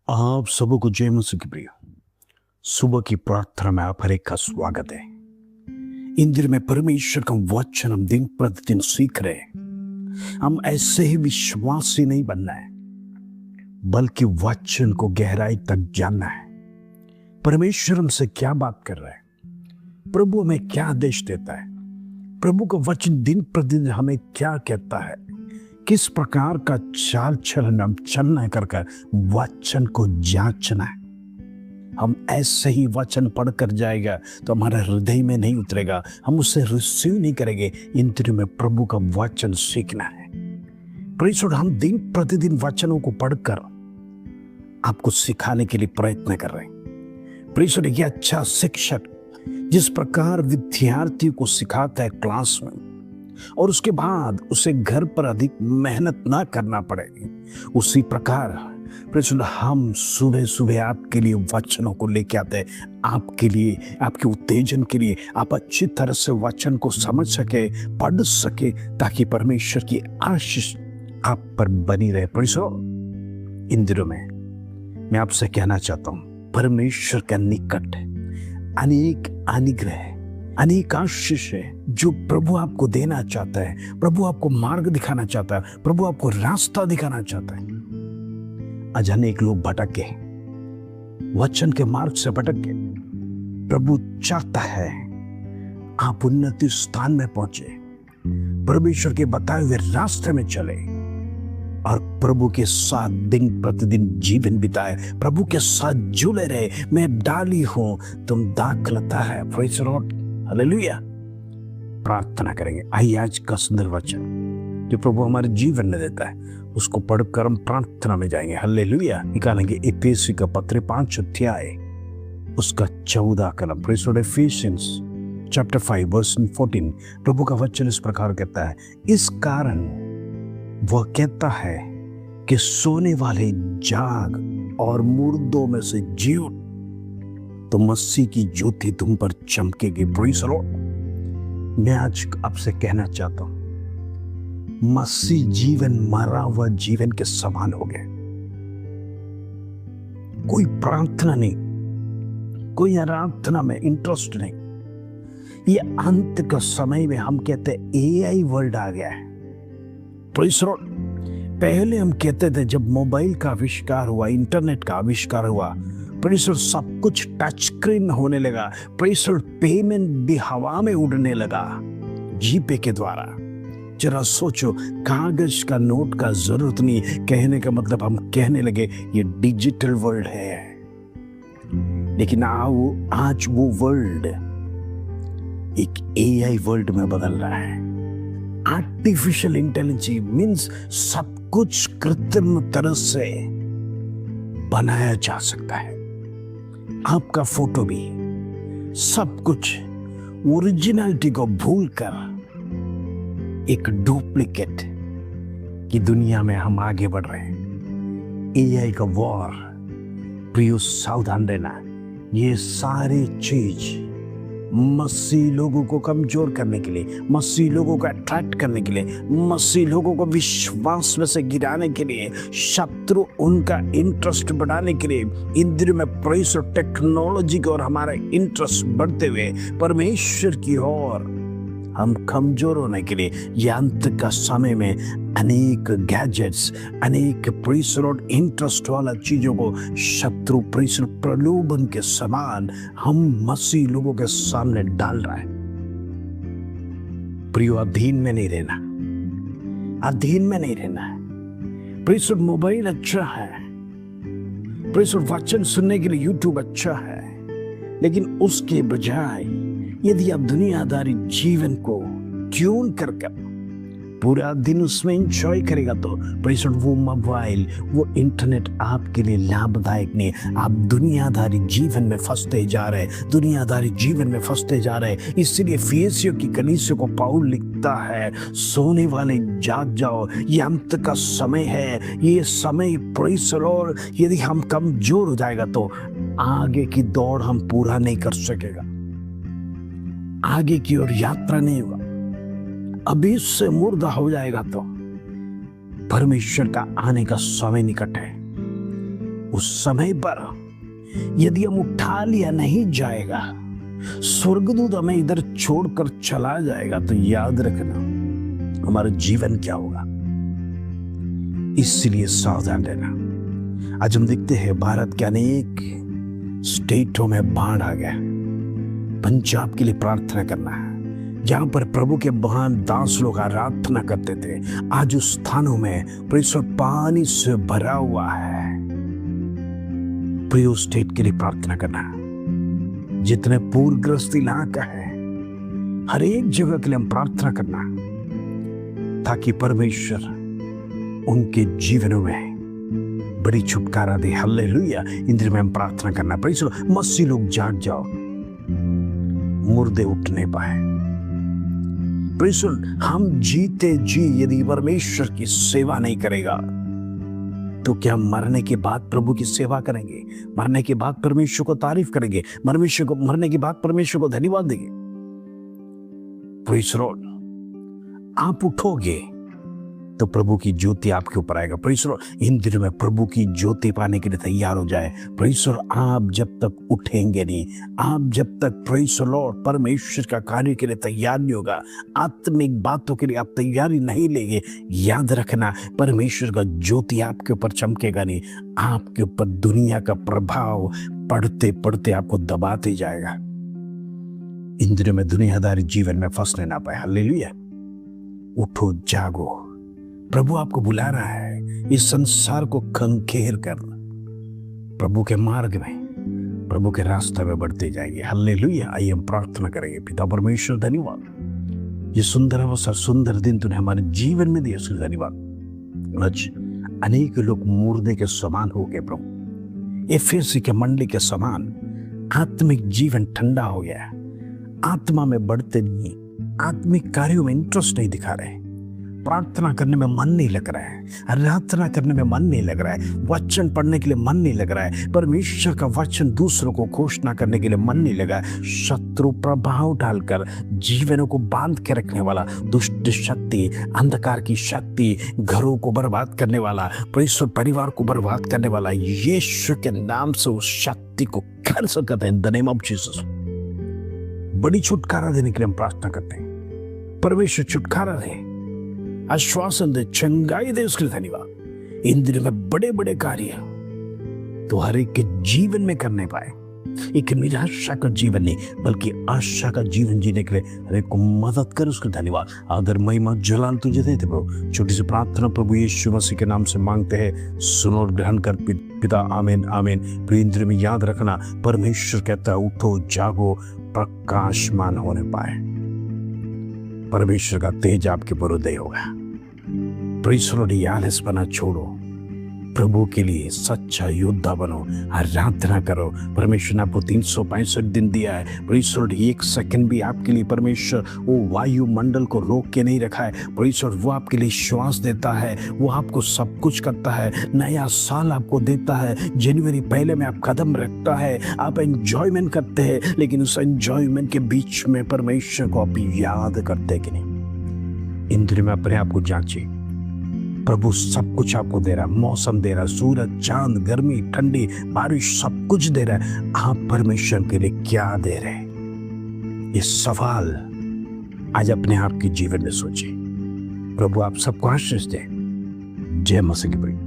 आप सबों को जय मसीह की प्रिय सुबह की प्रार्थना में आप हर एक का स्वागत है। इन दिनों में परमेश्वर का वचन हम दिन प्रतिदिन सीख रहे हैं। हम ऐसे ही विश्वासी नहीं बनना है, बल्कि वचन को गहराई तक जानना है। परमेश्वर हमसे क्या बात कर रहा है, प्रभु हमें क्या आदेश देता है, प्रभु का वचन दिन प्रतिदिन हमें क्या कहता है, किस प्रकार का चाल चलन हम चलना है कर वचन को जांचना है। हम ऐसे ही वचन पढ़कर जाएगा तो हमारा हृदय में नहीं उतरेगा, हम उसे रिसीव नहीं करेंगे। इन दिनों में प्रभु का वचन सीखना है। प्रेज़ लॉर्ड, हम दिन प्रतिदिन वचनों को पढ़कर आपको सिखाने के लिए प्रयत्न कर रहे हैं। प्रेज़ लॉर्ड, ये अच्छा शिक्षक जिस प्रकार विद्यार्थी को सिखाता है क्लास में, और उसके बाद उसे घर पर अधिक मेहनत ना करना पड़े, उसी प्रकार हम सुबह सुबह आपके लिए वचनों को लेके आते हैं। आपके लिए, आपके उत्तेजन के लिए, आप अच्छी तरह से वचन को समझ सके, पढ़ सके, ताकि परमेश्वर की आशीष आप पर बनी रहे। इन दिनों में मैं आपसे कहना चाहता हूं, परमेश्वर का निकट अनेक अनुग्रह, अनेक आशीष है जो प्रभु आपको देना चाहता है। प्रभु आपको मार्ग दिखाना चाहता है, प्रभु आपको रास्ता दिखाना चाहता है। आज अनेक लोग भटक गए, वचन के मार्ग से भटक गए। प्रभु चाहता है आप उन्नति स्थान में पहुंचे, परमेश्वर के बताए हुए रास्ते में चले और प्रभु के साथ दिन प्रतिदिन जीवन बिताए, प्रभु के साथ जुड़े रहे। मैं डाली हूं, तुम दाखलता है। Praise Lord, hallelujah. प्रार्थना करेंगे। आइए आज का सुंदर वचन जो प्रभु हमारे जीवन में देता है उसको पढ़कर हम प्रार्थना में जाएंगे। हालेलुया। निकालेंगे इफिसी का पत्र 5 अध्याय उसका 14 कलम। Praise lord, Ephesians chapter 5 verse 14। प्रभु का वचन इस प्रकार कहता है, इस कारण वह कहता है कि सोने वाले जाग और मुर्दों में से जी उठ, तो मसीह की ज्योति तुम पर चमकेगी। प्रेज़ लॉर्ड, मैं आज आपसे कहना चाहता हूं, मसीह जीवन मरा हुआ जीवन के समान हो गया। कोई प्रार्थना नहीं, कोई आराधना में इंटरेस्ट नहीं। ये अंत का समय में हम कहते हैं एआई वर्ल्ड आ गया है। प्रेज़ लॉर्ड, पहले हम कहते थे जब मोबाइल का आविष्कार हुआ, इंटरनेट का आविष्कार हुआ, प्रेज़ लॉर्ड, सब कुछ टच स्क्रीन होने लगा। प्रेज़ लॉर्ड, पेमेंट भी हवा में उड़ने लगा जीपे के द्वारा। जरा सोचो, कागज का नोट का जरूरत नहीं। कहने का मतलब हम कहने लगे ये डिजिटल वर्ल्ड है। लेकिन आज वो वर्ल्ड एक एआई वर्ल्ड में बदल रहा है। आर्टिफिशियल इंटेलिजेंस मीन्स सब कुछ कृत्रिम तरह से बनाया जा सकता है। आपका फोटो भी, सब कुछ ओरिजिनलिटी को भूलकर एक डुप्लीकेट की दुनिया में हम आगे बढ़ रहे हैं। एआई का वॉर, प्रियो सावधान रहना। ये सारी चीज मसीह लोगों को कमजोर करने के लिए, मसीह लोगों को अट्रैक्ट करने के लिए, मसीह लोगों को विश्वास में से गिराने के लिए, शत्रु उनका इंटरेस्ट बढ़ाने के लिए, इन दिनों में प्रेज़ लॉर्ड, टेक्नोलॉजी की ओर हमारा इंटरेस्ट बढ़ते हुए परमेश्वर की ओर हम कमजोर होने के लिए, ये अंत का समय में अनेक गैजेट्स, अनेक प्रेज़ लॉर्ड इंटरेस्ट वाला चीजों को शत्रु प्रेज़ लॉर्ड प्रलोभन के समान हम मसीह लोगों के सामने डाल रहा है। प्रियो, अधीन में नहीं रहना, अधीन में नहीं रहना है। प्रेज़ लॉर्ड, मोबाइल अच्छा है, प्रेज़ लॉर्ड, वचन सुनने के लिए यूट्यूब अच्छा है, लेकिन उसके बजाय यदि आप दुनियादारी जीवन को ट्यून कर पूरा दिन उसमें एंजॉय करेगा तो प्रेज़ लॉर्ड, वो मोबाइल, वो इंटरनेट आपके लिए लाभदायक नहीं है। आप दुनियादारी जीवन में फंसते जा रहे हैं, दुनियादारी जीवन में फंसते जा रहे हैं। इसलिए इफिसियों की कलीसिया को पौल लिखता है, सोने वाले जाग जाओ, ये अंत का समय है। ये समय प्रेज़ लॉर्ड, यदि हम कमजोर हो जाएगा तो आगे की दौड़ हम पूरा नहीं कर सकेगा, आगे की ओर यात्रा नहीं होगा। अभी से मुर्दा हो जाएगा तो परमेश्वर का आने का समय निकट है। उस समय पर यदि हम उठा लिया नहीं जाएगा, स्वर्गदूत हमें इधर छोड़कर चला जाएगा, तो याद रखना हमारा जीवन क्या होगा। इसलिए सावधान रहना। आज हम देखते हैं भारत के अनेक स्टेटों में बाढ़ आ गया। पंजाब के लिए प्रार्थना करना है, जहां पर प्रभु के महान दास लोग आराधना करते थे। आज उस स्थानों में परमेश्वर पानी से भरा हुआ है। प्रियो स्टेट के लिए प्रार्थना करना, जितने पूरग्रस्त इलाका है, हर एक जगह के लिए हम प्रार्थना करना, ताकि परमेश्वर उनके जीवनों में बड़ी छुटकारा दे। हालेलुया। इंद्र में हम प्रार्थना करना, परमेश्वर मसीह लोग जाग जाओ, मुर्दे उठने पाए। परमेश्वर हम जीते जी यदि परमेश्वर की सेवा नहीं करेगा, तो क्या मरने के बाद प्रभु की सेवा करेंगे? मरने के बाद परमेश्वर को तारीफ करेंगे? मरने के बाद परमेश्वर को धन्यवाद देंगे? प्रेज़ लॉर्ड, आप उठोगे तो प्रभु की ज्योति आपके ऊपर आएगा। प्रेज़ लॉर्ड, इन दिनों में प्रभु की ज्योति पाने के लिए तैयार हो जाए। प्रेज़ लॉर्ड, आप जब तक उठेंगे नहीं, आप जब तक प्रेज़ लॉर्ड परमेश्वर का कार्य के लिए तैयार नहीं होगा, आत्मिक बातों के लिए आप तैयारी नहीं लेंगे, याद रखना परमेश्वर का ज्योति आपके ऊपर चमकेगा नहीं। आपके ऊपर दुनिया का प्रभाव पढ़ते पढ़ते आपको दबाते जाएगा। इन दिनों में दुनियादारी जीवन में फंसने ना पाए। हालेलुया। उठो, जागो, प्रभु आपको बुला रहा है। इस संसार को खंखेर कर प्रभु के मार्ग में, प्रभु के रास्ते में बढ़ते जाएंगे। हालेलुया। आइए हम प्रार्थना करेंगे। पिता परमेश्वर, धन्यवाद, ये सुंदर अवसर, सुंदर दिन तूने हमारे जीवन में दिया, उसके धन्यवाद। आज अनेक लोग मुर्दे के समान हो गए प्रभु, एफेसी के मंडली के समान आत्मिक जीवन ठंडा हो गया, आत्मा में बढ़ते नहीं, आत्मिक कार्यों में इंटरेस्ट नहीं दिखा रहे, प्रार्थना करने में मन नहीं लग रहा है, आराधना करने में मन नहीं लग रहा है, वचन पढ़ने के लिए मन नहीं लग रहा है, परमेश्वर का वचन दूसरों को घोषणा करने के लिए मन नहीं लगा। शत्रु प्रभाव डालकर जीवनों को बांध के रखने वाला दुष्ट शक्ति, अंधकार की शक्ति, घरों को बर्बाद करने वाला, परमेश्वर परिवार को बर्बाद करने वाला, यीशु के नाम से उस शक्ति को कैंसल करते हैं। In the name of Jesus. बड़ी छुटकारा देने के लिए हम प्रार्थना करते हैं। परमेश्वर छुटकारा दे, आश्वासन दे, चंगाई दे, उसके लिए धन्यवाद। इन दिनों में बड़े बड़े कार्य तो हर एक के जीवन में करने पाए। एक निराशा का जीवन नहीं, बल्कि आशा का जीवन जीने के लिए हर एक को मदद कर, उसके धन्यवाद। आदर, महिमा, जलाल तुझे देते प्रभु। छोटी सी प्रार्थना प्रभु यीशु मसीह के नाम से मांगते हैं, सुनो और ग्रहण कर पिता। आमीन आमीन। प्रिय इंद्र में याद रखना, परमेश्वर कहता है उठो, जागो, प्रकाशमान होने पाए। परमेश्वर का तेज आपके पर उदय होगा। प्रेषण आलसपना छोड़ो, प्रभु के लिए सच्चा योद्धा बनो, आराधना करो। परमेश्वर ने आपको 365 दिन दिया है। परमेश्वर एक सेकंड भी आपके लिए परमेश्वर वो वायुमंडल को रोक के नहीं रखा है। परमेश्वर वो आपके लिए श्वास देता है, वो आपको सब कुछ करता है। नया साल आपको देता है, जनवरी पहले में आप कदम रखता है, आप एंजॉयमेंट करते हैं, लेकिन उस एंजॉयमेंट के बीच में परमेश्वर को आप याद करते कि नहीं? इन दिनों में अपने आप को जांचिए। प्रभु सब कुछ आपको दे रहा है, मौसम दे रहा है, सूरज, चांद, गर्मी, ठंडी, बारिश, सब कुछ दे रहा है। आप परमेश्वर के लिए क्या दे रहे हैं? ये सवाल आज अपने आप के जीवन में सोचिए। प्रभु आप सबको आशीष दे। जय मसीह की प्रिय।